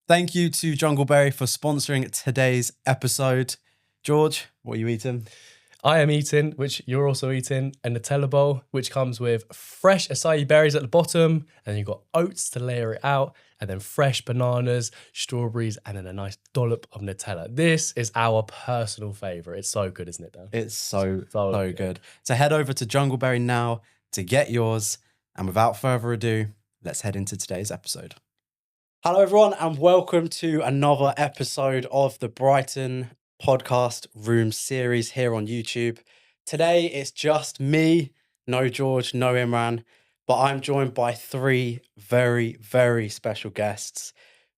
Thank you to Jungleberry for sponsoring today's episode. George, what are you eating? I am eating, which you're also eating, a Nutella bowl, which comes with fresh acai berries at the bottom, and you've got oats to layer it out, and then fresh bananas, strawberries, and then a nice dollop of Nutella. This is our personal favourite. It's so good, isn't it, Dan? It's so good. So head over to Jungleberry now to get yours. And without further ado, let's head into today's episode. Hello, everyone, and welcome to another episode of the Brighton podcast room series here on YouTube. Today, it's just me, no George, no Imran, but I'm joined by three very, very special guests.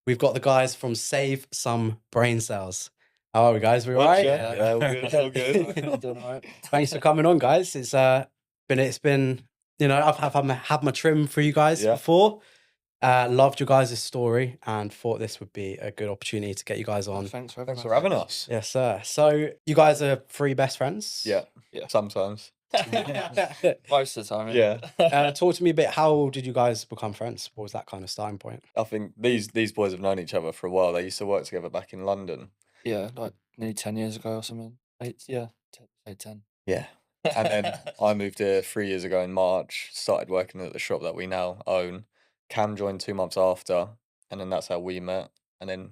We've got the guys from SaveSomeBrainCells. How are we, guys? We all right? Yeah, all good. All good. Doing all right. Thanks for coming on, guys. It's been you know, I've had my trim for you guys before. Loved your guys' story and thought this would be a good opportunity to get you guys on. Thanks for having us. Yes, sir. So you guys are three best friends? Yeah, sometimes. Most of the time. Yeah. Talk to me a bit. How did you guys become friends? What was that kind of starting point? I think these boys have known each other for a while. They used to work together back in London. Yeah, like nearly 10 years ago or something. 10. Yeah. And then I moved here 3 years ago in March, started working at the shop that we now own. Cam joined 2 months after, and then that's how we met. And then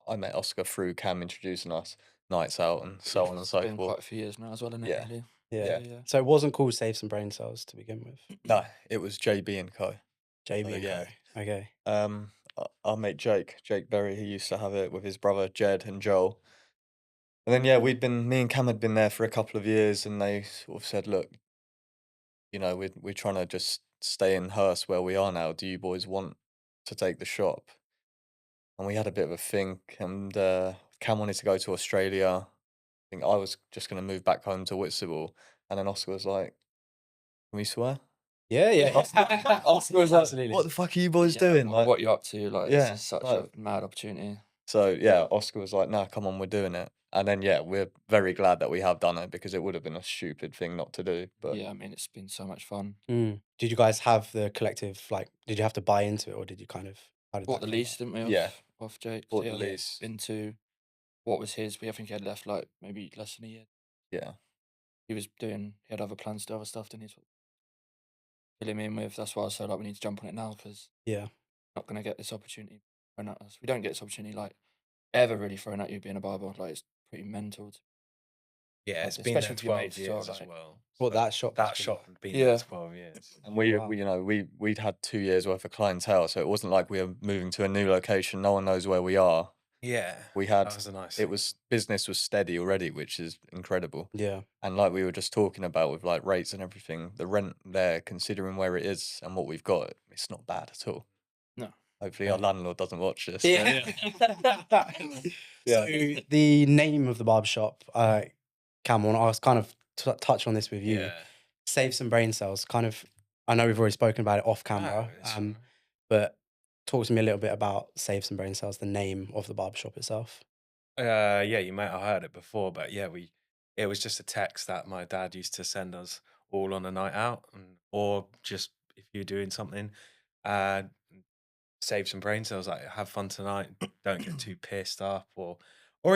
I met Oscar through Cam introducing us, nights out and so on and so Been forth. quite a few years now as well, isn't it? Yeah. Really? Yeah. So it wasn't called Save Some Brain Cells to begin with? No, it was JB and Co. JB and yeah. Co. Okay. Our mate Jake Berry, he used to have it with his brother Jed and Joel. And then me and Cam had been there for a couple of years, and they sort of said, look, you know, we're trying to just stay in Hurst where we are now. Do you boys want to take the shop? And we had a bit of a think, and Cam wanted to go to Australia. I think I was just going to move back home to Whitstable, and then Oscar was like, can we swear? Yeah. Oscar was like, what the fuck are you boys doing? Like, what you up to? Like, Yeah, it's such like- a mad opportunity. So yeah, Oscar was like, nah, come on, we're doing it. And then we're very glad that we have done it, because it would have been a stupid thing not to do. But Yeah, I mean, it's been so much fun. Did you guys have the collective, like, did you have to buy into it, or did you kind of... Bought the lease, didn't we? Yeah. Off Jake. Bought the lease. Into what was his. I think he had left like maybe less than a year. Yeah. He had other plans to do other stuff, didn't he? So fill him in with. That's why I was so like, we need to jump on it now, because not going to get this opportunity thrown at us. We don't get this opportunity like ever really thrown at you being a barber. Like, it's pretty mental. Yeah, it's Especially been there with your 12 mates as years well, as like- well. What, that shop? That shop had been Yeah. there 12 years. And Wow. we'd had 2 years worth of clientele, so it wasn't like we were moving to a new location. No one knows where we are. Yeah. We had That was a nice business was steady already, which is incredible. Yeah. And like we were just talking about with like rates and everything, the rent there, considering where it is and what we've got, it's not bad at all. No. Hopefully our landlord doesn't watch this. So the name of the barbershop, Cameron, I was kind of touch on this with you. Yeah. Save Some Brain Cells. Kind of, I know we've already spoken about it off camera, but talk to me a little bit about Save Some Brain Cells, the name of the barbershop itself. Yeah, you might have heard it before, but yeah, it was just a text that my dad used to send us all on a night out, or just if you're doing something, save some brain cells, like have fun tonight, don't get too pissed up, or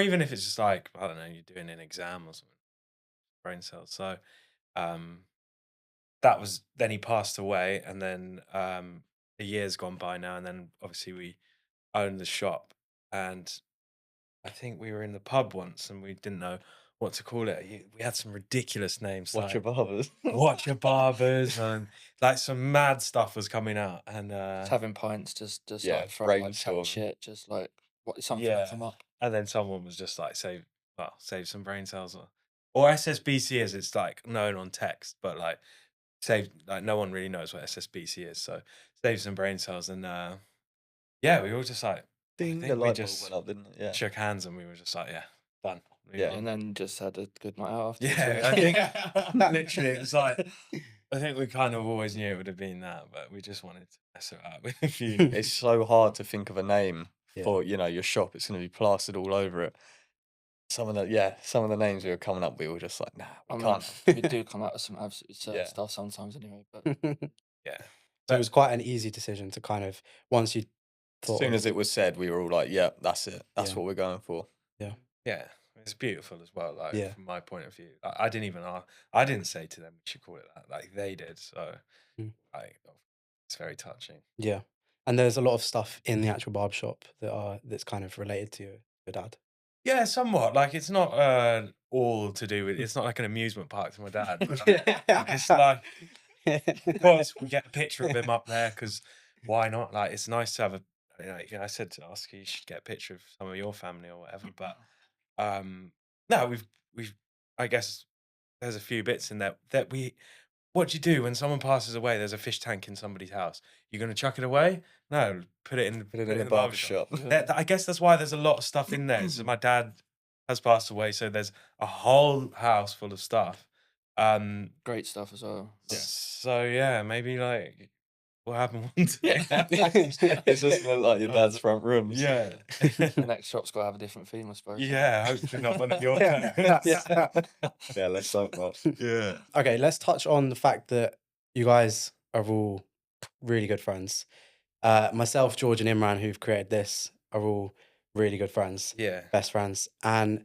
even if it's just like, I don't know, you're doing an exam or something, brain cells. So that was, then he passed away, and then a year's gone by now, and then obviously we owned the shop, and I think we were in the pub once and we didn't know what to call it. We had some ridiculous names. Watch your barbers. Watch your barbers, and like some mad stuff was coming out. And Just having pints, just Yeah, like throwing like brainstorm. chat shit, just like something will come up. and then someone was just like, save some brain cells, or SSBC as it's like known on text, but like no one really knows what SSBC is. So save some brain cells, and we were just like, Ding, think the we light bulb just went up, didn't it? Yeah. shook hands, and we were just like, done. Yeah. And then just had a good night out after. Yeah, I think literally it was like, I think we kind of always knew it would have been that, but we just wanted to mess it up with a few. It's so hard to think of a name Yeah. for, your shop. It's going to be plastered all over it. Some of the names we were coming up with were just like, nah, we can't. We do come out with some absolutely absurd Yeah. stuff sometimes anyway. But Yeah. So it was quite an easy decision to kind of, once you As soon as it was said, we were all like, yeah, that's it. That's what we're going for. Yeah, it's beautiful as well. Like Yeah. from my point of view, I didn't even I didn't say to them we should call it that. Like they did. So like it's very touching. Yeah. And there's a lot of stuff in the actual barbershop that's kind of related to your dad. Yeah, somewhat. Like it's not all to do with. It's not like an amusement park to my dad. It's like, of course, we get a picture of him up there because why not? Like it's nice to have a. You know, I said to Oscar, you should get a picture of some of your family or whatever. But no, we've. I guess there's a few bits in there that we. What do you do when someone passes away? There's a fish tank in somebody's house. You're going to chuck it away? No, put it in the barber shop. I guess that's why there's a lot of stuff in there. So my dad has passed away, so there's a whole house full of stuff. Great stuff as well. So yeah, maybe like what happened one day. It's just like your dad's front rooms. Yeah. The next shop's got to have a different theme, I suppose. Yeah, hopefully not one of your Yeah, let's hope not. Yeah. Okay, let's touch on the fact that you guys are all really good friends. Myself, George, and Imran, who've created this, are all really good friends, Yeah. best friends. And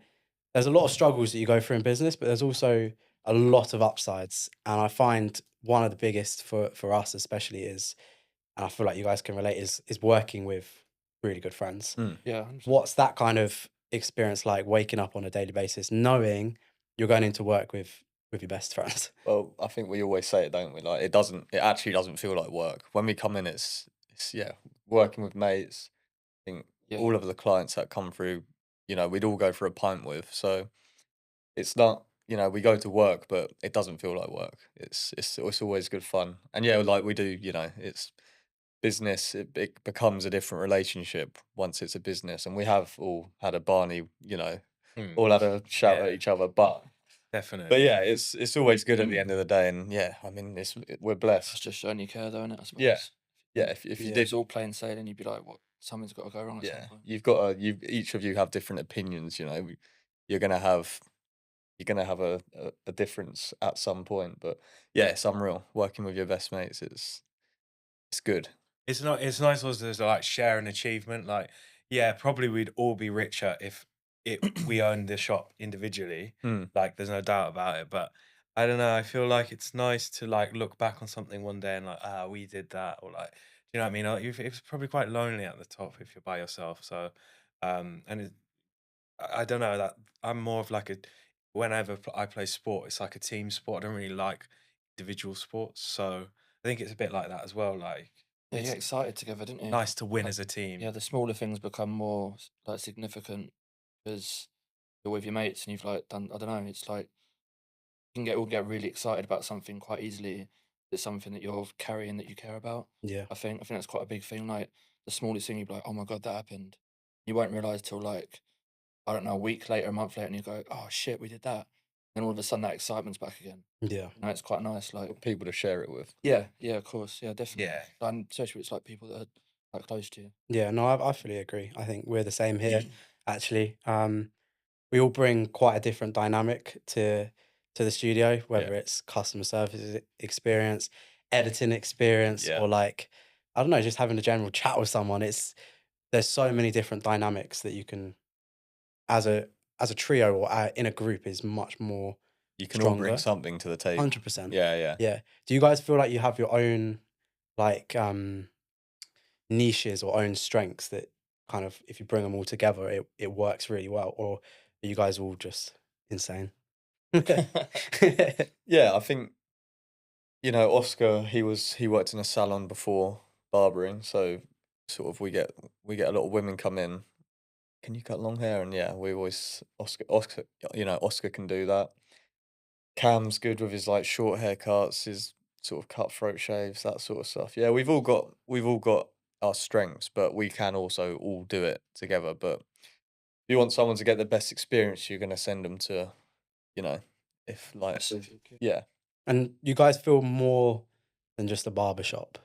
there's a lot of struggles that you go through in business, but there's also a lot of upsides. And I find one of the biggest for us especially is, and I feel like you guys can relate, is working with really good friends. Yeah. 100%. What's that kind of experience like, waking up on a daily basis knowing you're going into work with your best friends? Well, I think we always say it, don't we? Like it actually doesn't feel like work. When we come in, it's working with mates. I think all of the clients that come through, you know, we'd all go for a pint with. So it's not, you know, we go to work, but it doesn't feel like work. It's always good fun. And yeah, like we do, you know, it's business. It becomes a different relationship once it's a business. And we have all had a Barney, you know, all had a shout at each other, but. Definitely. But yeah, it's always good at the end of the day, and yeah, I mean, we're It's blessed. just showing you care, though, innit? I suppose. Yeah, if you It did, was all plain sailing, you'd be like, what? Something's got to go wrong at some point. you've got each of you have different opinions. You know, you're gonna have a difference at some point. But yeah, it's unreal working with your best mates. It's good. It's nice also to like share an achievement. Like, yeah, probably we'd all be richer if we owned the shop individually. Like, there's no doubt about it. But I don't know. I feel like it's nice to like look back on something one day and like, we did that, or like, do you know what I mean? Like, it's probably quite lonely at the top if you're by yourself. So, and I don't know, that I'm more of like whenever I play sport, it's like a team sport. I don't really like individual sports, so I think it's a bit like that as well. Like, Yeah, you it's get excited together, didn't you? nice to win Like, as a team. Yeah, the smaller things become more like significant because you're with your mates and you've like done. I don't know. It's like you can all get really excited about something quite easily. It's something that you're carrying that you care about. Yeah. I think that's quite a big thing. Like the smallest thing, you'd be like, "Oh my god, that happened." You won't realize till like I don't know, a week later, a month later, and you go, "Oh shit, we did that." And all of a sudden, that excitement's back again. Yeah. You know, it's quite nice. Like People to share it with. yeah, of course, yeah, definitely. Yeah. And especially it's like people that are like close to you. Yeah, no, I fully agree. I think we're the same here, actually. We all bring quite a different dynamic to the studio, whether it's customer service experience, editing experience, or like, I don't know, just having a general chat with someone. There's so many different dynamics that you can, as a trio or in a group, is much more You can all bring stronger. something to the table. 100%. Yeah. Yeah. Do you guys feel like you have your own like niches or own strengths that kind of, if you bring them all together, it works really well? Or are you guys all just insane? Yeah, I think, you know, Oscar, he worked in a salon before barbering, so sort of we get a lot of women come in. Can you cut long hair? And yeah, we always Oscar, you know, Oscar can do that. Cam's good with his like short haircuts, his sort of cutthroat shaves, that sort of stuff. Yeah, we've all got our strengths, but we can also all do it together. But if you want someone to get the best experience, you're gonna send them to, you know, if like yeah, And you guys feel more than just a barber shop.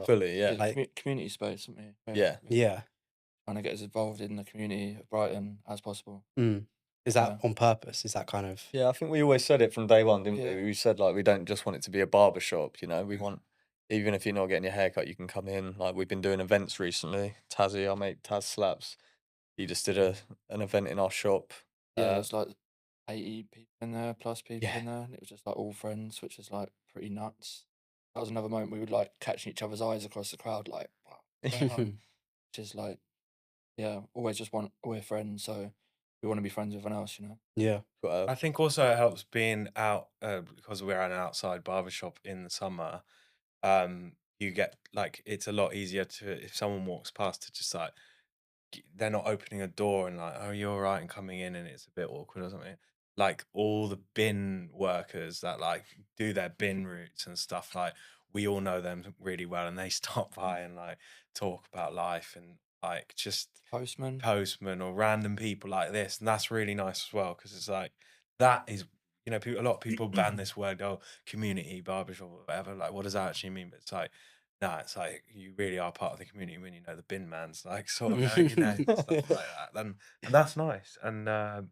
fully, yeah. Like- community space, isn't it? Yeah. Yeah. Trying to get as involved in the community of Brighton as possible. Is that on purpose? Is that kind of... Yeah, I think we always said it from day one, didn't Yeah. we? We said like we don't just want it to be a barber shop, you know. We want even if you're not getting your haircut, you can come in. Like we've been doing events recently. Tazzy, our mate Taz Slaps, he just did an event in our shop. Yeah, there's like 80 people in there, plus people Yeah. in there, and it was just like all friends, which is like pretty nuts. That was another moment we would like catching each other's eyes across the crowd, like, wow, what's going on? Which is like, yeah, always just want, we're friends, so we want to be friends with everyone else, you know? Yeah. I think also it helps being out because we're at an outside barbershop in the summer. You get like it's a lot easier to if someone walks past to just like they're not opening a door and like, oh, you're all right, and coming in and it's a bit awkward or something. Like all the bin workers that like do their bin routes and stuff, like we all know them really well, and they stop by and like talk about life and like just Postman. postmen or random people like this, and that's really nice as well because it's like that is people, a lot of people ban this word, oh, community barbershop or whatever. Like, what does that actually mean? But it's like, nah, it's like you really are part of the community when you know the bin man's like sort of knowing your name and stuff like that. And that's nice. And I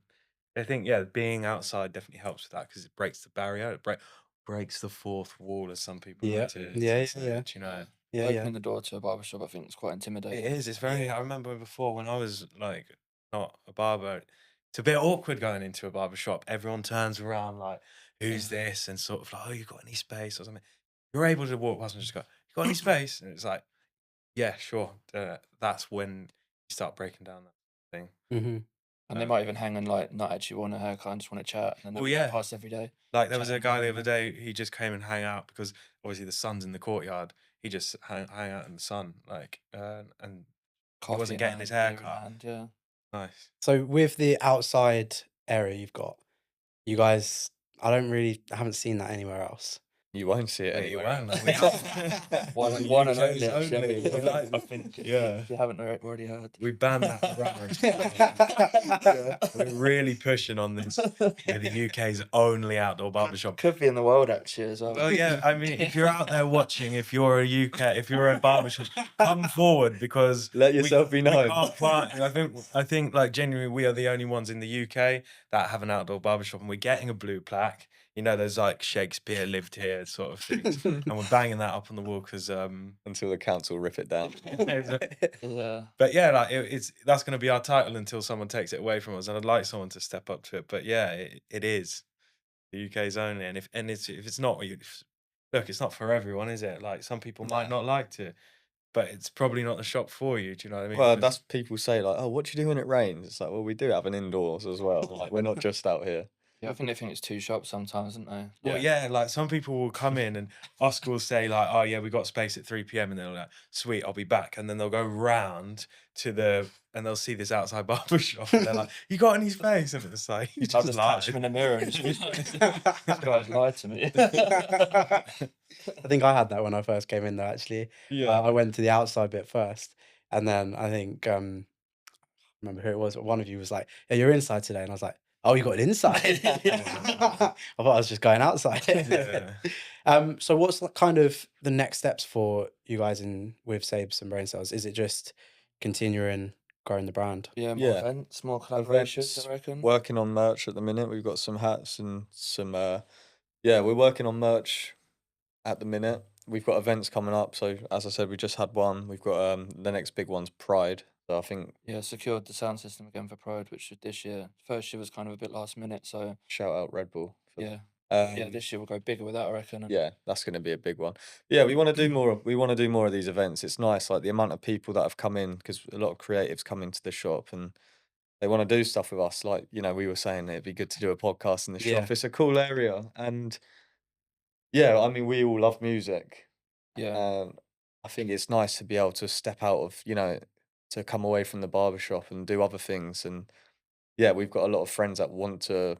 think being outside definitely helps with that because it breaks the barrier. It breaks the fourth wall, as some people Yeah. like to Yeah, say yeah. it, you know. Yeah, Opening the door to a barbershop, I think, is quite intimidating. It is. It's very. I remember before when I was like not a barber. It's a bit awkward going into a barber shop. Everyone turns around like, "Who's this?" and sort of like, "Oh, you got any space or something?" You're able to walk past and just go, "You got any space?" And it's like, "Yeah, sure." That's when you start breaking down that thing. Mm-hmm. And they might even hang and like not actually want a haircut and just want to chat. And then they'll walk past every day. Like there was a chatting guy the around other day. He just came and hang out because obviously the sun's in the courtyard. He just hang out in the sun, like, and coffee wasn't in getting his hand, beer in haircut. hand, yeah. Nice. So with the outside area you've got, you guys, I haven't seen that anywhere else. You won't see it But you anywhere. won't. One and UK's only, actually. only. Like, I think, yeah. If you haven't already heard. We banned that rubbish. We're really pushing on this. Yeah, the UK's only outdoor barbershop. Could be in the world actually as well. Well, yeah, I mean, if you're out there watching, if you're a barbershop, come forward because Let yourself be known. We can't find, I think like genuinely we are the only ones in the UK that have an outdoor barbershop, and we're getting a blue plaque. You know, there's like Shakespeare lived here sort of things, and we're banging that up on the wall because until the council rip it down. Yeah. But yeah, like that's going to be our title until someone takes it away from us, and I'd like someone to step up to it. But yeah, it is the UK's only, and if it's not, look, it's not for everyone, is it? Like some people might not like to, but it's probably not the shop for you. Do you know what I mean? Well, that's people say like, oh, what do you do when it rains? It's like, well, we do have an indoors as well. Like we're not just out here. Yeah, I think they think it's two shops sometimes, don't they? Well, yeah, like some people will come in and Oscar will say like, oh yeah, we got space at 3 p.m. and they're like, sweet, I'll be back. And then they'll go round and they'll see this outside barber shop and they're like, you got any space? And it's like, you I'll just just catch him in the mirror and just be like, this guy's lied to me. I think I had that when I first came in there, actually. Yeah. I went to the outside bit first. And then I think, I remember who it was, but one of you was like, yeah, you're inside today. And I was like, oh, you got it inside. I thought I was just going outside. So what's kind of the next steps for you guys with SaveSomeBrainCells? Is it just continuing growing the brand? Yeah, more events, more collaborations, I reckon. Working on merch at the minute. We've got some hats and some we're working on merch at the minute. We've got events coming up. So as I said, we just had one. We've got the next big one's Pride. So I think secured the sound system again for Pride, which was this year. First year was kind of a bit last minute, so shout out Red Bull. This year we'll go bigger with that, I reckon. Yeah, that's going to be a big one. Yeah, we want to do more. We want to do more of these events. It's nice, like the amount of people that have come in, because a lot of creatives come into the shop and they want to do stuff with us. Like, you know, we were saying it'd be good to do a podcast in the shop. It's a cool area, and yeah, I mean, we all love music. Yeah, I think it's nice to be able to step out of, to come away from the barbershop and do other things. And yeah, we've got a lot of friends that want to,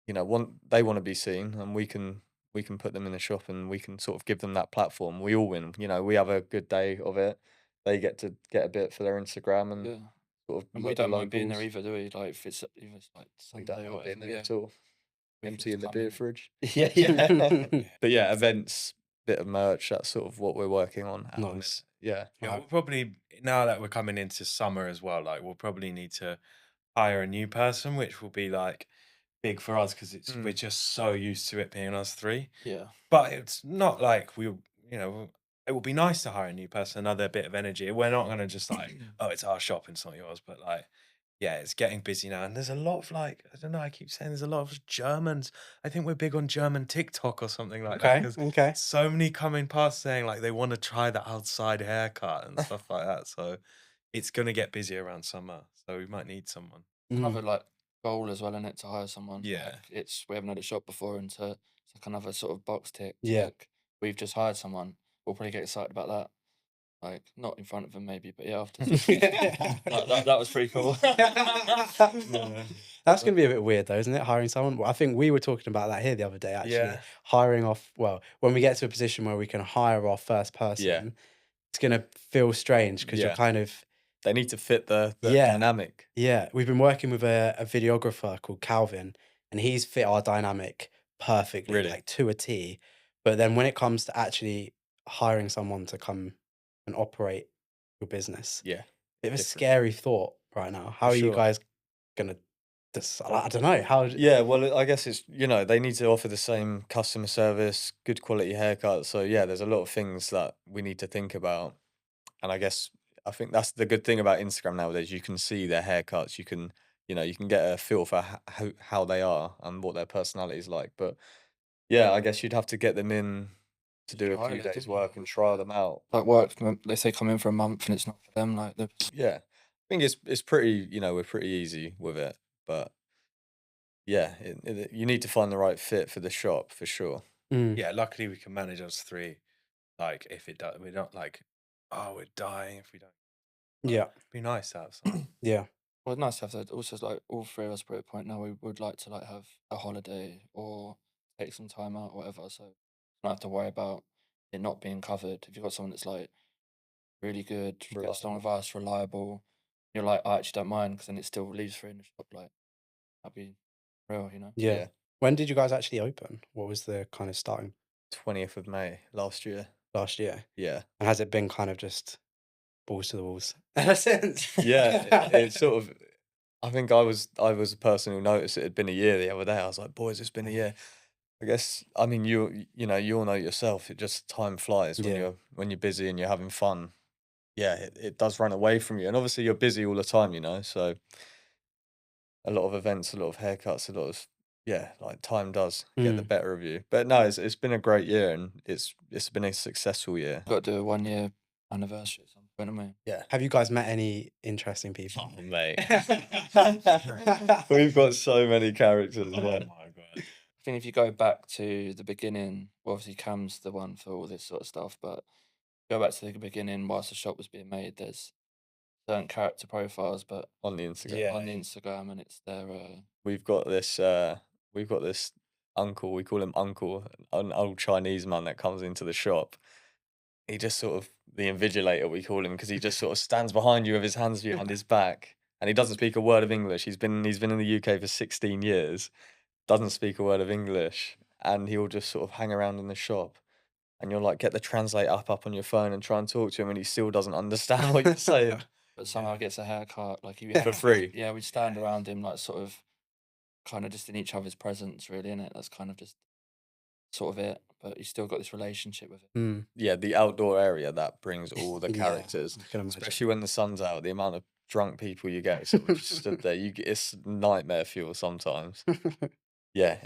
they want to be seen, and we can put them in the shop and we can sort of give them that platform. We all win. We have a good day of it. They get to get a bit for their Instagram and sort of. And we don't mind being there either, do we? Like if it's like Sunday or whatever. At all. Empty in the beer fridge. Yeah. But yeah, events, bit of merch. That's sort of what we're working on. Nice. Yeah. We'll probably, now that we're coming into summer as well, like we'll probably need to hire a new person, which will be like big for us because we're just so used to it being us three. Yeah. But it's not like it would be nice to hire a new person, another bit of energy. We're not going to just like, oh, it's our shop and it's not yours. But like, yeah, it's getting busy now. And there's a lot of like, I don't know, I keep saying there's a lot of Germans. I think we're big on German TikTok or something like that. Okay. 'Cause Okay. so many coming past saying like they want to try the outside haircut and stuff like that. So it's going to get busy around summer. So we might need someone. Another like goal as well, in it, to hire someone. Yeah. Like, we haven't had a shop before, and to it's like another sort of box tick. Yeah. Like, we've just hired someone. We'll probably get excited about that. Like, not in front of them maybe, but yeah, after. that was pretty cool. That's going to be a bit weird though, isn't it? Hiring someone. Well, I think we were talking about that here the other day, actually. Yeah. Hiring off, well, when we get to a position where we can hire our first person, it's going to feel strange because you're kind of, They need to fit the Yeah. dynamic. yeah, we've been working with a videographer called Calvin, and he's fit our dynamic perfectly, Really? like to a T. But then when it comes to actually hiring someone to come and operate your business, Yeah. bit of a different. scary thought right now. How For are you sure. guys gonna I don't know. How Yeah, well, I guess it's, they need to offer the same customer service, good quality haircut. So yeah, there's a lot of things that we need to think about. And I think that's the good thing about Instagram nowadays. You can see their haircuts. You can, you can get a feel for how they are and what their personality is like. But yeah, I guess you'd have to get them in to do a Trial few it, days didn't work and trial them out. Like, they say come in for a month and it's not for them. Like, Yeah, I think it's pretty. We're pretty easy with it, but yeah, you need to find the right fit for the shop for sure. Yeah, luckily we can manage us three. Like if it does, we're not like, oh, we're dying if we don't. Yeah. It'd be nice to have some. Yeah. well, it's nice to have that. Also, like, all three of us are at a point now we would like to like have a holiday or take some time out or whatever. So you don't have to worry about it not being covered. If you've got someone that's like really good, gets along with us, reliable, you're like, I actually don't mind, because then it still leaves free in the shop. Like, that'd be real, you know? Yeah. When did you guys actually open? What was the kind of starting 20th of May last year. last year? Yeah. And has it been kind of just balls to the walls ever since? Yeah, it's sort of. I think I was the person who noticed it had been a year the other day. I was like, boys, it's been a year. I guess, I mean, you all know yourself. It just, time flies when you're busy and you're having fun. Yeah, it does run away from you, and obviously you're busy all the time, so a lot of events, a lot of haircuts, a lot of like time does get the better of you. But no, it's been a great year, and it's been a successful year. Got to do a 1 year anniversary at some point, haven't we? Yeah. Have you guys met any interesting people? Oh, mate. We've got so many characters. Oh Man. my god. I think if you go back to the beginning, well, obviously Cam's the one for all this sort of stuff, but go back to the beginning whilst the shop was being made, there's certain character profiles, but On the Instagram. Yeah. on the Instagram, and it's their We've got this uncle, we call him Uncle, an old Chinese man that comes into the shop. He just sort of, the invigilator we call him, because he just sort of stands behind you with his hands behind his back, and he doesn't speak a word of English. He's been in the UK for 16 years, doesn't speak a word of English, and he'll just sort of hang around in the shop, and you'll like get the translate up on your phone and try and talk to him, and he still doesn't understand what you're saying. but somehow gets a haircut, like For free. Yeah, we'd stand around him, like, sort of, kind of just in each other's presence, really, innit? That's kind of just sort of it, but you still got this relationship with it. Yeah, the outdoor area, that brings all the Yeah, characters, I can imagine. especially when the sun's out. The amount of drunk people you get sort of just stood there, it's nightmare fuel sometimes. Yeah,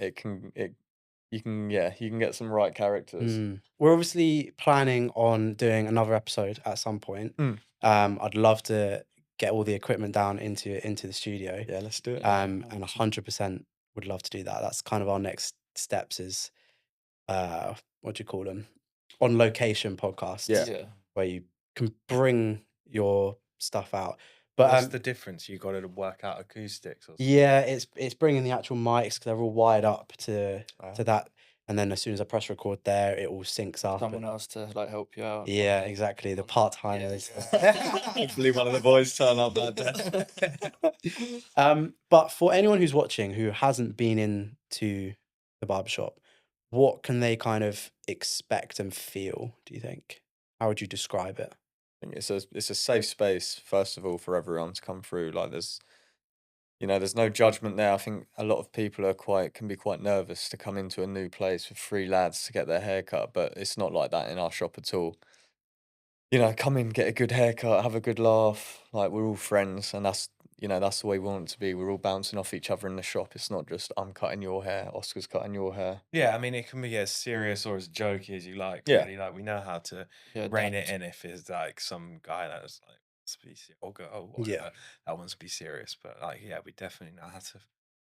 you can get some right characters. We're obviously planning on doing another episode at some point. I'd love to get all the equipment down into the studio. Yeah, let's do it. And 100% would love to do that. That's kind of our next steps is what do you call them? On location podcasts. Yeah. Where you can bring your stuff out. But What's the difference? You got to work out acoustics or something? yeah, it's bringing the actual mics because they're all wired up to that, and then as soon as I press record there, it all syncs up. Someone else to like help you out. Yeah, exactly. The part timers. Hopefully one of the boys turn up that day. But for anyone who's watching who hasn't been into the barbershop, what can they kind of expect and feel, do you think? How would you describe it? I think it's a safe space, first of all, for everyone to come through. Like there's no judgment there. I think a lot of people can be quite nervous to come into a new place with three lads to get their hair cut, but it's not like that in our shop at all. you know, come in, get a good haircut, have a good laugh. Like, we're all friends, and that's, you know, that's the way we want it to be. We're all bouncing off each other in the shop. It's not just I'm cutting your hair, Oscar's cutting your hair. Yeah, I mean, it can be as serious or as jokey as you like. Yeah. Really, like we know how to Yeah, rein it adapt. in if it's like some guy that's like wants to be or girl, Yeah. whatever, that wants to be serious. But like, yeah, we definitely know how to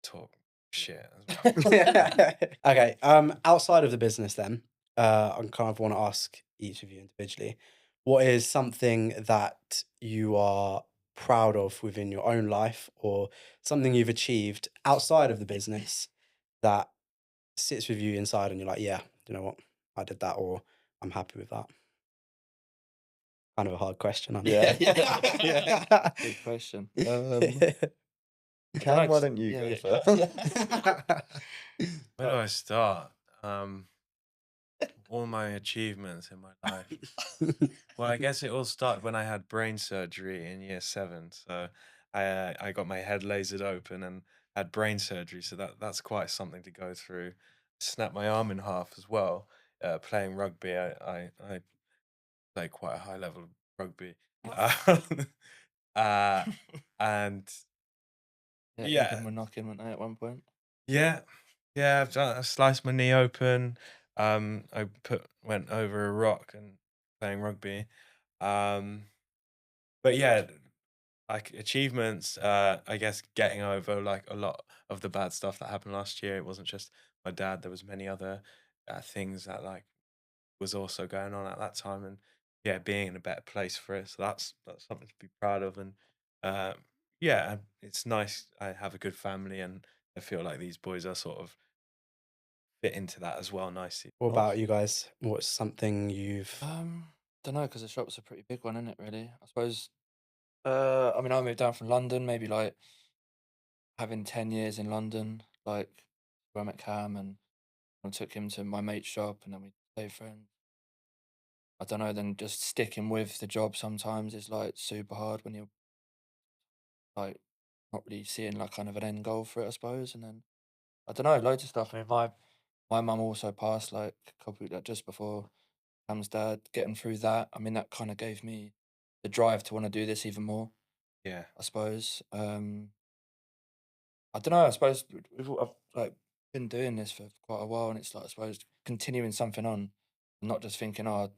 talk shit as well. Okay. Outside of the business, then, I kind of want to ask each of you individually, what is something that you are proud of within your own life, or something you've achieved outside of the business that sits with you inside, and you're like, yeah, you know what, I did that, or I'm happy with that. Kind of a hard question, I know. Yeah. Yeah. Big question. Cam, why Alex, don't you yeah, go yeah. first? Where do I start? All my achievements in my life. Well, I guess it all started when I had brain surgery in year 7. So I got my head lasered open and had brain surgery. So that's quite something to go through. Snapped my arm in half as well. Playing rugby, I play quite a high level of rugby. Uh, and Yeah, yeah, Eden were knocking, weren't they, at one point? yeah, yeah. I sliced my knee open. I went over a rock and playing rugby. Um, but yeah, like achievements. I guess getting over like a lot of the bad stuff that happened last year. It wasn't just my dad. There was many other things that like was also going on at that time, and yeah, being in a better place for it. So that's something to be proud of, and uh, yeah, it's nice. I have a good family, and I feel like these boys are sort of fit into that as well nicely. What about you guys? What's something you've Don't know, because the shop's a pretty big one, isn't it? Really, I suppose. I mean, I moved down from London, maybe like having 10 years in London, like where I met Cam, and I took him to my mate's shop, and then we stayed friends. I don't know. Then just sticking with the job sometimes is like super hard when you're like not really seeing like kind of an end goal for it, I suppose. And then I don't know, loads of stuff. I mean, my mum also passed like a couple like just before Cam's dad. Getting through that, I mean, that kind of gave me the drive to want to do this even more, Yeah, I suppose. I don't know. I suppose I've like been doing this for quite a while, and it's like I suppose continuing something on, and not just thinking, oh,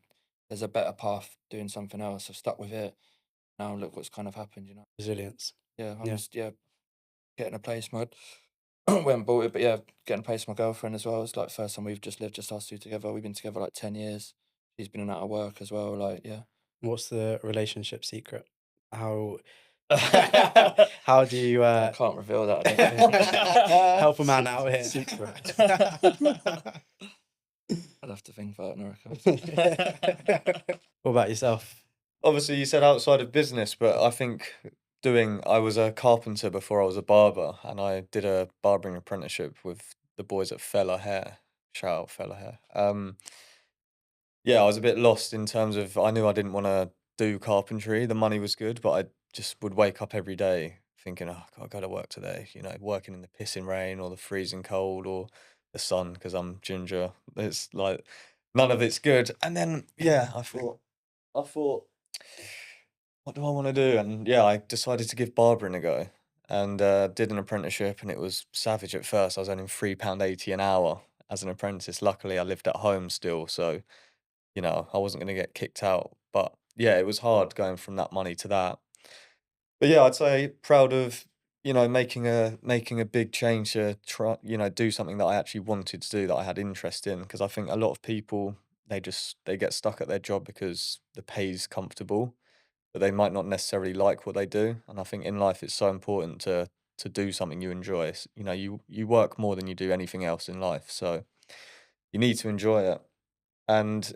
there's a better path doing something else. I've stuck with it. Now look what's kind of happened. resilience? Yeah, I'm Yeah. just getting a place. My went and bought it, but yeah, getting a place with my girlfriend as well. It's like first time we've just lived just us two together. We've been together like 10 years. She's been in and out of work as well. Like yeah. What's the relationship secret? How how do you I can't reveal that. I don't think. help a man out here? Secret. I'd have to think about it, I reckon. What about yourself? Obviously, you said outside of business, but I think I was a carpenter before I was a barber, and I did a barbering apprenticeship with the boys at Fella Hair. Shout out Fella Hair. Yeah, I was a bit lost in terms of I knew I didn't want to do carpentry. The money was good, but I just would wake up every day thinking, oh, I got to work today. You know, working in the pissing rain or the freezing cold or the sun because I'm ginger. It's like none of it's good. And then yeah, I thought, what do I want to do? And yeah, I decided to give barbering a go and did an apprenticeship, and it was savage at first. I was earning £3.80 an hour as an apprentice. Luckily, I lived at home still, so you know, I wasn't going to get kicked out. But yeah, it was hard going from that money to that. But yeah, I'd say proud of, you know, making a big change to try, you know, do something that I actually wanted to do, that I had interest in. Because I think a lot of people, they get stuck at their job because the pay's comfortable, but they might not necessarily like what they do. And I think in life it's so important to do something you enjoy. You know, you work more than you do anything else in life, so you need to enjoy it. And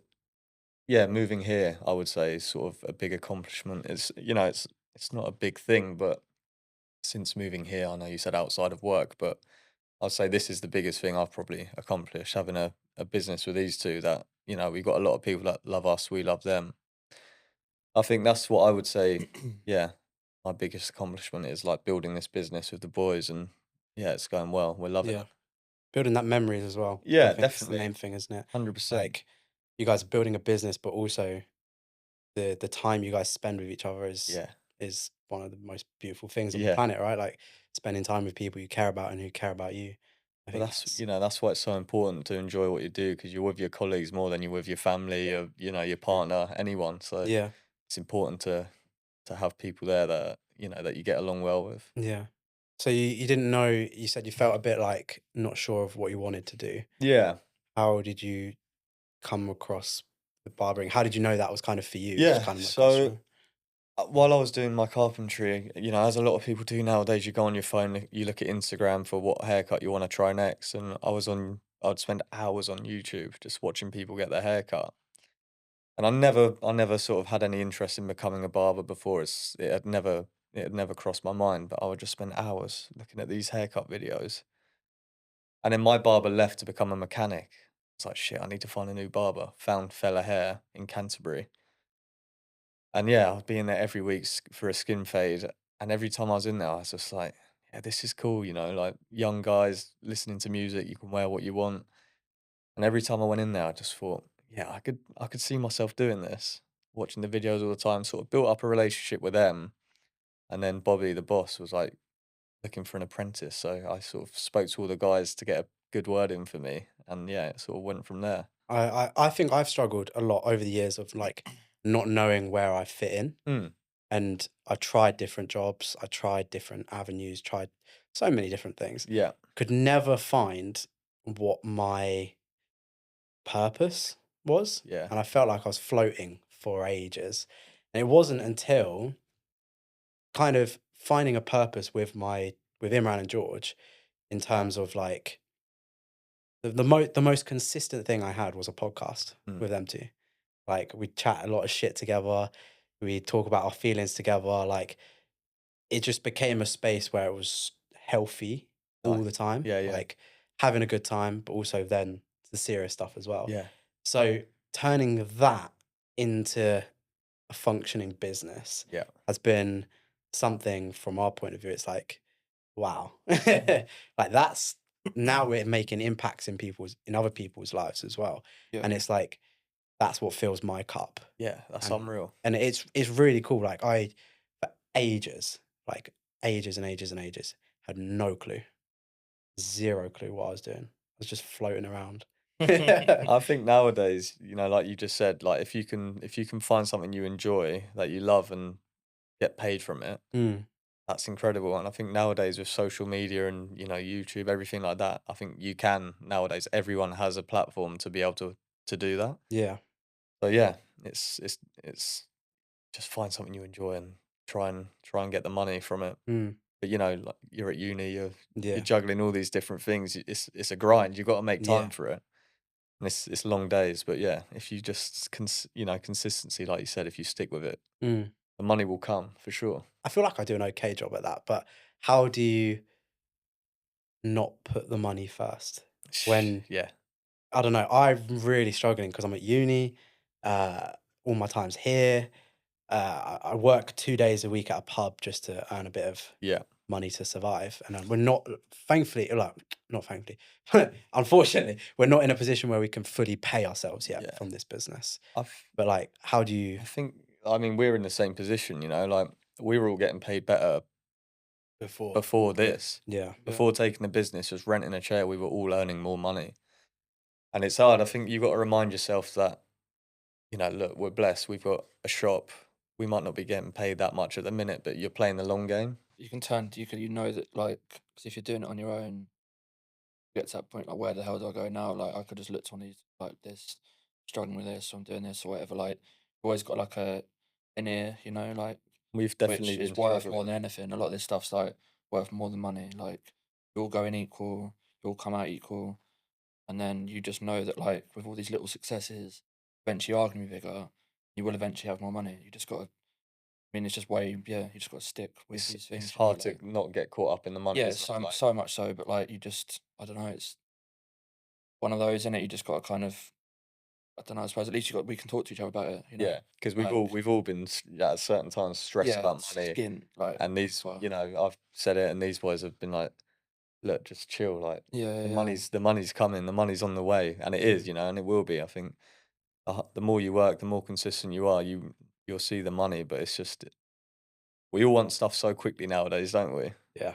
yeah, moving here, I would say, is sort of a big accomplishment. It's, you know, it's not a big thing, but since moving here, I know you said outside of work, but I'd say this is the biggest thing I've probably accomplished, having a business with these two that, you know, we've got a lot of people that love us, we love them. I think that's what I would say, yeah, my biggest accomplishment is like building this business with the boys, and yeah, it's going well. We're loving Yeah. it. Building that memories as well. Yeah, I think it's the definitely. main thing, isn't it? 100%. Like, you guys are building a business, but also the time you guys spend with each other Yeah. is one of the most beautiful things on the Yeah. planet, right? Like spending time with people you care about and who care about you. I But think that's, that's why it's so important to enjoy what you do, because you're with your colleagues more than you're with your family, or, your partner, anyone. So yeah, it's important to have people there that, that you get along well with. yeah. So you didn't know, you said you felt a bit like not sure of what you wanted to do. Yeah. How did you come across the barbering? How did you know that was kind of for you? Is Yeah. kind of my So question. while I was doing my carpentry, as a lot of people do nowadays, you go on your phone, you look at Instagram for what haircut you want to try next. And I'd spend hours on YouTube just watching people get their haircut. And I never sort of had any interest in becoming a barber before. It had never crossed my mind, but I would just spend hours looking at these haircut videos. And then my barber left to become a mechanic. It's like, shit, I need to find a new barber. Found Fella Hair in Canterbury. And yeah, I'd be in there every week for a skin fade. And every time I was in there, I was just like, yeah, this is cool, like young guys listening to music, you can wear what you want. And every time I went in there, I just thought, yeah, I could see myself doing this, watching the videos all the time, sort of built up a relationship with them. And then Bobby, the boss, was like looking for an apprentice. So I sort of spoke to all the guys to get a good word in for me. And yeah, it sort of went from there. I think I've struggled a lot over the years of like not knowing where I fit in. Mm, And I tried different jobs, I tried different avenues, tried so many different things. yeah, Could never find what my purpose was. yeah, And I felt like I was floating for ages. And it wasn't until kind of finding a purpose with Imran and George in terms of like the most consistent thing I had was a podcast Mm. with them two. Like we chat a lot of shit together. We talk about our feelings together. Like it just became a space where it was healthy all nice. the time. Yeah, yeah, Like having a good time, but also then the serious stuff as well. yeah, So turning that into a functioning business yeah, has been something from our point of view. It's like, wow. Like that's now we're making impacts in other people's lives as well. Yeah. And it's like that's what fills my cup. yeah. That's And unreal. and it's really cool. Like I for ages, like ages and ages and ages, had no clue. Zero clue what I was doing. I was just floating around. I think nowadays, like you just said, like if you can find something you enjoy that you love and get paid from it, Mm, that's incredible. And I think nowadays with social media and YouTube, everything like that, I think you can nowadays. Everyone has a platform to be able to do that. yeah. So yeah, it's just find something you enjoy and try and get the money from it. Mm, But like you're at uni, you're yeah. juggling all these different things. It's a grind. You've got to make time Yeah. for it. And it's long days, but yeah, if you just consistency, like you said, if you stick with it, Mm. the money will come for sure. I feel like I do an okay job at that, but how do you not put the money first? When Yeah, I don't know, I'm really struggling because I'm at uni. Uh, all my time's here. I work 2 days a week at a pub just to earn a bit of yeah, money to survive, and we're not, thankfully, like not thankfully, unfortunately, we're not in a position where we can fully pay ourselves yet yeah. from this business. I've, But like, how do you? I think, I mean, we're in the same position. Like we were all getting paid better before this. Yeah, Before taking the business, just renting a chair, we were all earning more money. And it's hard. I think you've got to remind yourself that, look, we're blessed. We've got a shop. We might not be getting paid that much at the minute, but you're playing the long game. You know that, like, 'cause if you're doing it on your own, you get to that point like, where the hell do I go now? Like I could just look to one of these like this, struggling with this, or I'm doing this or whatever. Like you've always got like an ear, like We've definitely which is been worth more struggling. than anything. A lot of this stuff's like worth more than money. Like you all go in equal, you all come out equal, and then you just know that like with all these little successes, eventually you are going to be bigger. You will eventually have more money. You just got to. I mean, it's just you just got to stick with It's, these things. it's you know, hard to like- not get caught up in the money. yeah, isn't it? Like, so much so, but like you just, I don't know, it's one of those, innit? You just got to kind of, I don't know. I suppose at least we can talk to each other about it. yeah, because we've like- all been at certain times stressed Yeah, about money. skin, like, And these, well. I've said it, and these boys have been like, look, just chill. Like yeah, the yeah, money's coming, the money's on the way, and it is, and it will be. I think the more you work, the more consistent you are. you'll see the money, but it's just we all want stuff so quickly nowadays, don't we? Yeah.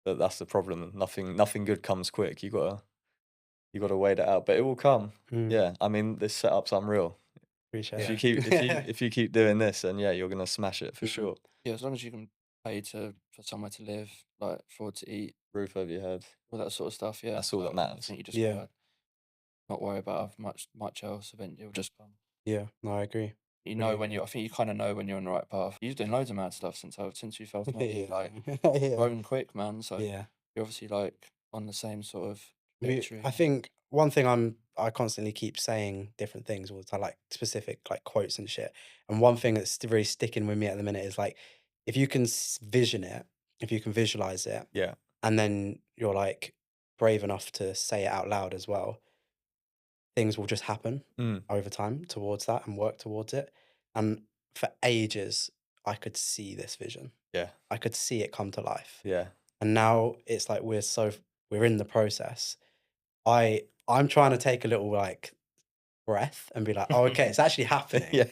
That's the problem. Nothing good comes quick. You gotta wait it out, but it will come. Yeah, I mean, this setup's unreal. Appreciate If it. you keep if you keep doing this, then yeah, you're gonna smash it for sure. Yeah, as long as you can pay for somewhere to live, like afford to eat, Roof over your head. all that sort of stuff. Yeah, That's all that I matters. think you just Yeah. gotta not worry about much else. Eventually, it'll just come. Yeah, no, I agree. You know when I think you kind of know when you're on the right path. You've done loads of mad stuff since you first met me. Like yeah. growing quick, man. So Yeah. you're obviously like on the same sort of We- trajectory. I think one thing I constantly keep saying different things all the time, like specific like quotes and shit. And one thing that's really sticking with me at the minute is like, if you can vision it, if you can visualize it, Yeah. and then you're like brave enough to say it out loud as well, things will just happen over time towards that and work towards it. And for ages, I could see this vision. Yeah. I could see it come to life. Yeah. And now it's like we're in the process. I'm trying to take a little like breath and be like, oh, okay, it's actually happening. Yeah.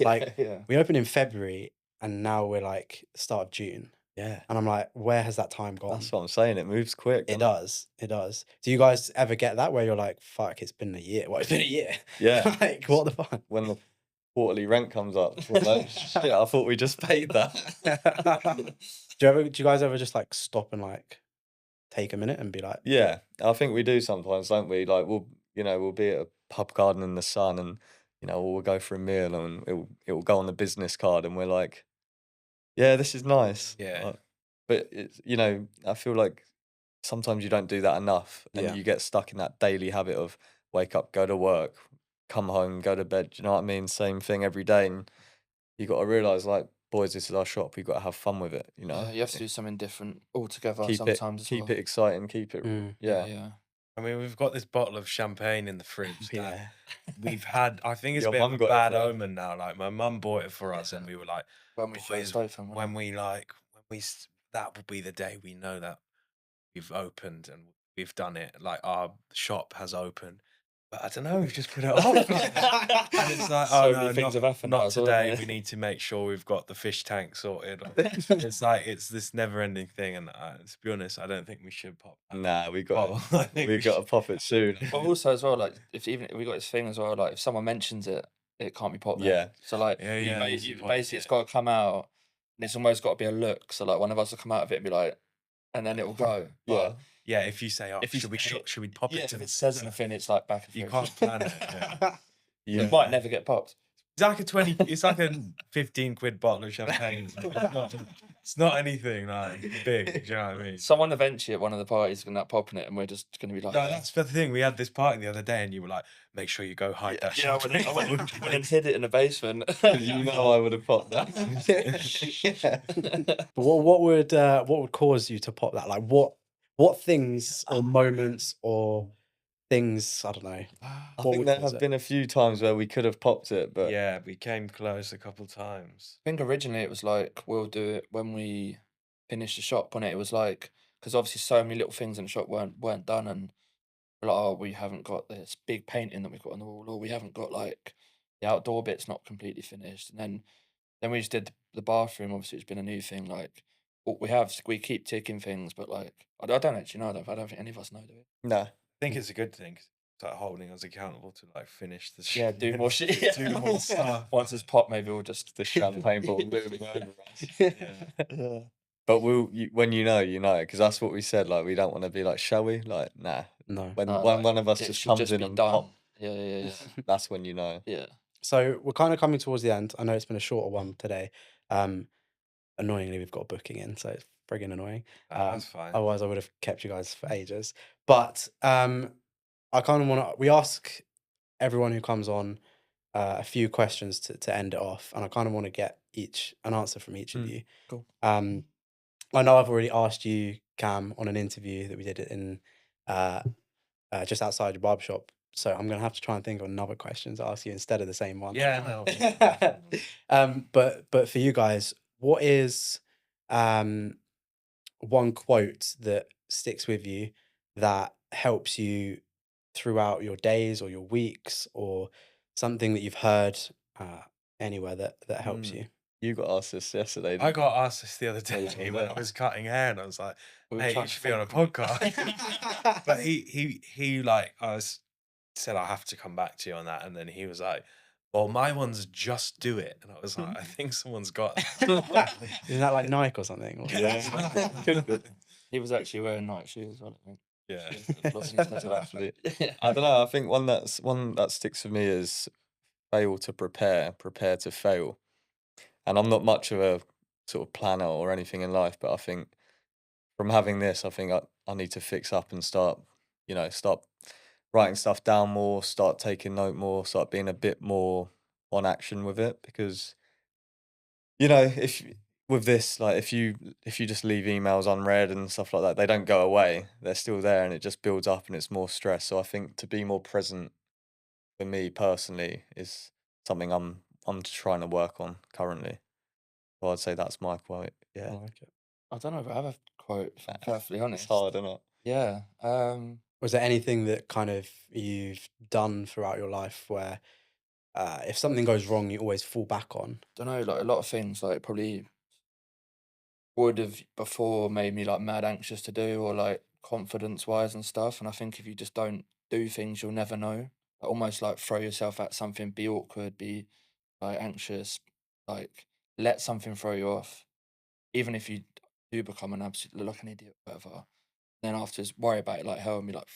Like yeah. we opened in February and now we're like start of June. Yeah. And I'm like, where has that time gone? That's what I'm saying. It moves quick. It doesn't does. It does. Do you guys ever get that where you're like, fuck, it's been a year? Well, it's been a year. Yeah. Like, what the fuck? When the quarterly rent comes up, we're like, shit, I thought we just paid that. Do you guys ever just like stop and like take a minute and be like, Yeah, I think we do sometimes, don't we? Like we'll be at a pub garden in the sun, and we'll go for a meal, and it will go on the business card, and we're like, yeah, this is nice. Yeah. But it's I feel like sometimes you don't do that enough, and Yeah. you get stuck in that daily habit of wake up, go to work, come home, go to bed. Do you know what I mean? Same thing every day, and you got to realize, like, boys, this is our shop. We got to have fun with it. Yeah, you have to do something different altogether keep sometimes. it exciting. Keep it. Yeah. Yeah. I mean, we've got this bottle of champagne in the fridge that yeah, we've had. I think it's Your a bit mum of a got it bad for us. omen now. Like my mum bought it for us, and we were like, When we boys, first opened, when we that will be the day we know that we've opened and we've done it. Like our shop has opened. But I don't know, we've just put it off. And it's like, So oh many no, things have happened now not as well, today. haven't We they? need to make sure we've got the fish tank sorted. It's like it's this never-ending thing, and to be honest, I don't think we should pop that Nah, we got bottle. I think we we got to should- pop it soon. But also as well, like if we got this thing as well, like if someone mentions it, it can't be popped there. Yeah. So like Yeah, you yeah, ba- that's you the point, basically it's got to come out, and it's almost got to be a look. So like one of us will come out of it and be like, and then it will go. Yeah. But Yeah, if you say, oh, if you should we say should we pop yeah, it if to it the says anything, it's like back and You forth. can't plan it. Yeah. You- It might never get popped. It's like it's like a 15 quid bottle of champagne. It's not anything like big. Do you know what I mean? Someone eventually at one of the parties is gonna popping it, and we're just gonna be like, No, that's the thing. We had this party the other day, and you were like, "Make sure you go hide that." yeah, I went and hid it in the basement. you know, I would have popped that. But what would cause you to pop that? Like what things or moments or things, I don't know. I What think would there cause have it? been a few times where we could have popped it, but Yeah, we came close a couple times. I think originally it was like we'll do it when we finished the shop on it. It was like because obviously so many little things in the shop weren't done, and we're like, oh, we haven't got this big painting that we've got on the wall, or we haven't got like the outdoor bit's not completely finished. And then we just did the bathroom. Obviously, it's been a new thing. Like we keep ticking things, but like I don't actually know. I don't think any of us know, do we? no. I think it's a good thing. 'Cause it's like holding us accountable to like finish the Yeah, do more shit. do more stuff. Once it's popped, maybe we'll just The champagne bottle moving over us. Yeah. But when you know, because that's what we said. Like, we don't want to be like, shall we? Like, nah. No. When No, one of us it just should comes just in be and done. pop, Yeah. that's when you know. Yeah. So we're kind of coming towards the end. I know it's been a shorter one today. Annoyingly, we've got a booking in, so it's friggin' annoying. That's fine. Otherwise, I would have kept you guys for ages. But I kind of want to. We ask everyone who comes on a few questions to end it off, and I kind of want to get an answer from each of you. Cool. I know I've already asked you, Cam, on an interview that we did in just outside your barber shop. So I'm gonna have to try and think of another question to ask you instead of the same one. Yeah, no. But for you guys, what is one quote that sticks with you that helps you throughout your days or your weeks, or something that you've heard anywhere that helps you. You got asked this yesterday. I got asked this the other Yeah, you day were when there. I was cutting hair, and I was like, We were "Hey, trying you to should be on a think. podcast." But he like said I have to come back to you on that, and then he was like, "Well, my one's just do it," and I was like, "I think someone's got that." Isn't that like Nike or something? Or- Yeah. He was actually wearing night shoes as well, I think. Yeah. Actually, I don't know. I think one that sticks with me is fail to prepare to fail. And I'm not much of a sort of planner or anything in life, but I think from having this, I think I need to fix up and start writing stuff down more, start taking note more, start being a bit more on action with it. Because, if with this, like if you just leave emails unread and stuff like that, they don't go away. They're still there and it just builds up and it's more stress. So I think to be more present for me personally is something I'm trying to work on currently. So I'd say that's my quote. I Yeah. like it. I don't know if I have a quote, if I'm perfectly honest. It's hard, isn't it? Yeah. Was there anything that kind of you've done throughout your life where if something goes wrong, you always fall back on? Don't know, like a lot of things, like probably would have before made me like mad anxious to do, or like confidence wise and stuff. And I think if you just don't do things, you'll never know. Like, almost like throw yourself at something, be awkward, be like anxious, like let something throw you off. Even if you do become an absolute like an idiot, whatever. Then afterwards worry about it like hell and be like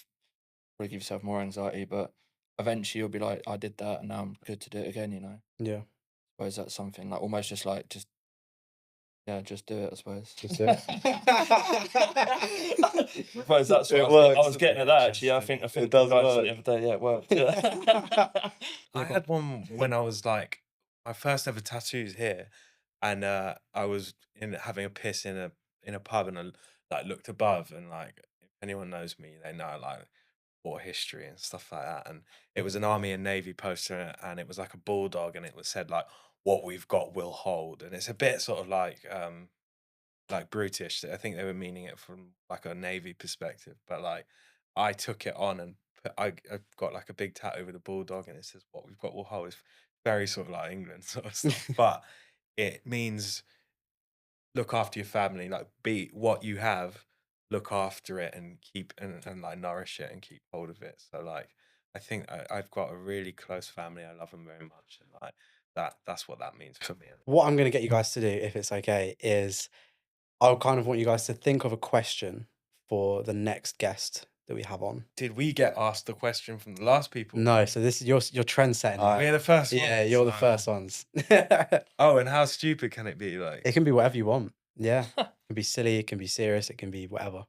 probably give yourself more anxiety, but eventually you'll be like, I did that and now I'm good to do it again, Yeah. I suppose that's something like almost just like just do it, I suppose. Just do it. I suppose that's what It I works. was getting at that actually. I think It does the guy work. said the other day, yeah, it worked. I had one when I was like my first ever tattoos here, and I was having a piss in a pub, and I like looked above, and like if anyone knows me, they know like war history and stuff like that. And it was an Army and Navy poster, and it was like a bulldog, and it was said like "What we've got will hold," and it's a bit sort of like brutish. I think they were meaning it from like a Navy perspective, but like I took it on and I've got like a big tat over the bulldog, and it says "What we've got will hold." It's very sort of like England sort of stuff, but it means look after your family, like be what you have, look after it and keep and like nourish it and keep hold of it. So like I think I've got a really close family. I love them very much, and like that's what that means for me. What I'm going to get you guys to do, if it's okay, is I'll kind of want you guys to think of a question for the next guest that we have on. Did we get asked the question from the last people? No, so this is your trend setting. We're the first ones. Yeah, you're the first ones. Oh, and how stupid can it be? Like, It can be whatever you want. Yeah. It can be silly, it can be serious, it can be whatever.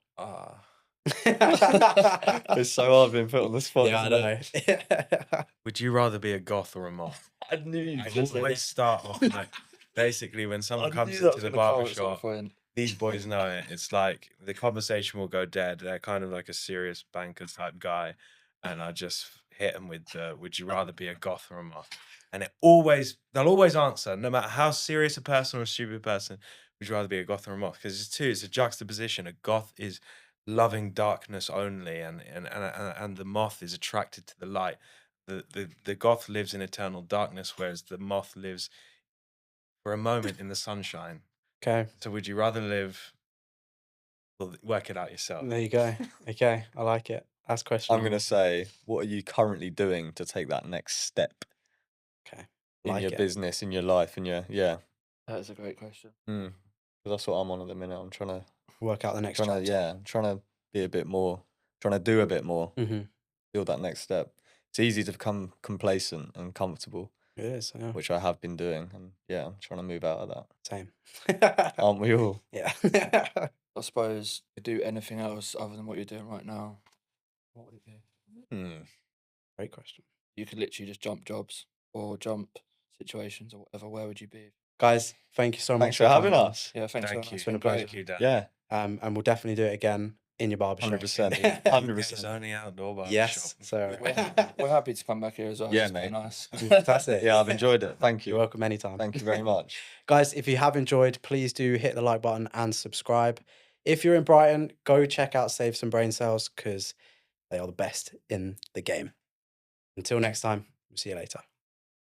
It's so hard being put on the spot. Yeah, I isn't it? know. would you rather be a goth or a moth? I knew you I always start off like, basically when someone comes into the barber shop, these boys know it. It's like the conversation will go dead. They're kind of like a serious banker type guy, and I just hit them with "Would you rather be a goth or a moth?" And they'll always answer, no matter how serious a person or a stupid person. Would you rather be a goth or a moth? Because it's a juxtaposition. A goth is loving darkness only, and the moth is attracted to the light. The goth lives in eternal darkness, whereas the moth lives for a moment in the sunshine. Okay. So would you rather live? Well, work it out yourself. There you go. Okay. I like it. Ask question. I'm going to say, what are you currently doing to take that next step Okay. in Like your it. business, in your life, in your, yeah. That is a great question. 'Cause that's what I'm on at the minute. I'm trying to, Work out the next chapter. I'm trying to be a bit more, trying to do a bit more, build that next step. It's easy to become complacent and comfortable, It is. Yeah. which I have been doing. And yeah, I'm trying to move out of that. Same. Aren't we all? Yeah. I suppose to do anything else other than what you're doing right now, what would it be? Great question. You could literally just jump jobs or jump situations or whatever. Where would you be? Guys, thank you so much Thanks for having coming. us. Yeah, thanks. Thank you. It's been a great. pleasure. Thank you, Dan. Yeah, And we'll definitely do it again in your barbershop. 100%. It's 100%. only outdoor barber Yes. shop. So We're happy to come back here as well. Yeah, It's been mate. nice. fantastic. Yeah, I've enjoyed it. Thank You're you. welcome anytime. Thank you very much. Guys, if you have enjoyed, please do hit the like button and subscribe. If you're in Brighton, go check out Save Some Brain Cells because they are the best in the game. Until next time, we'll see you later.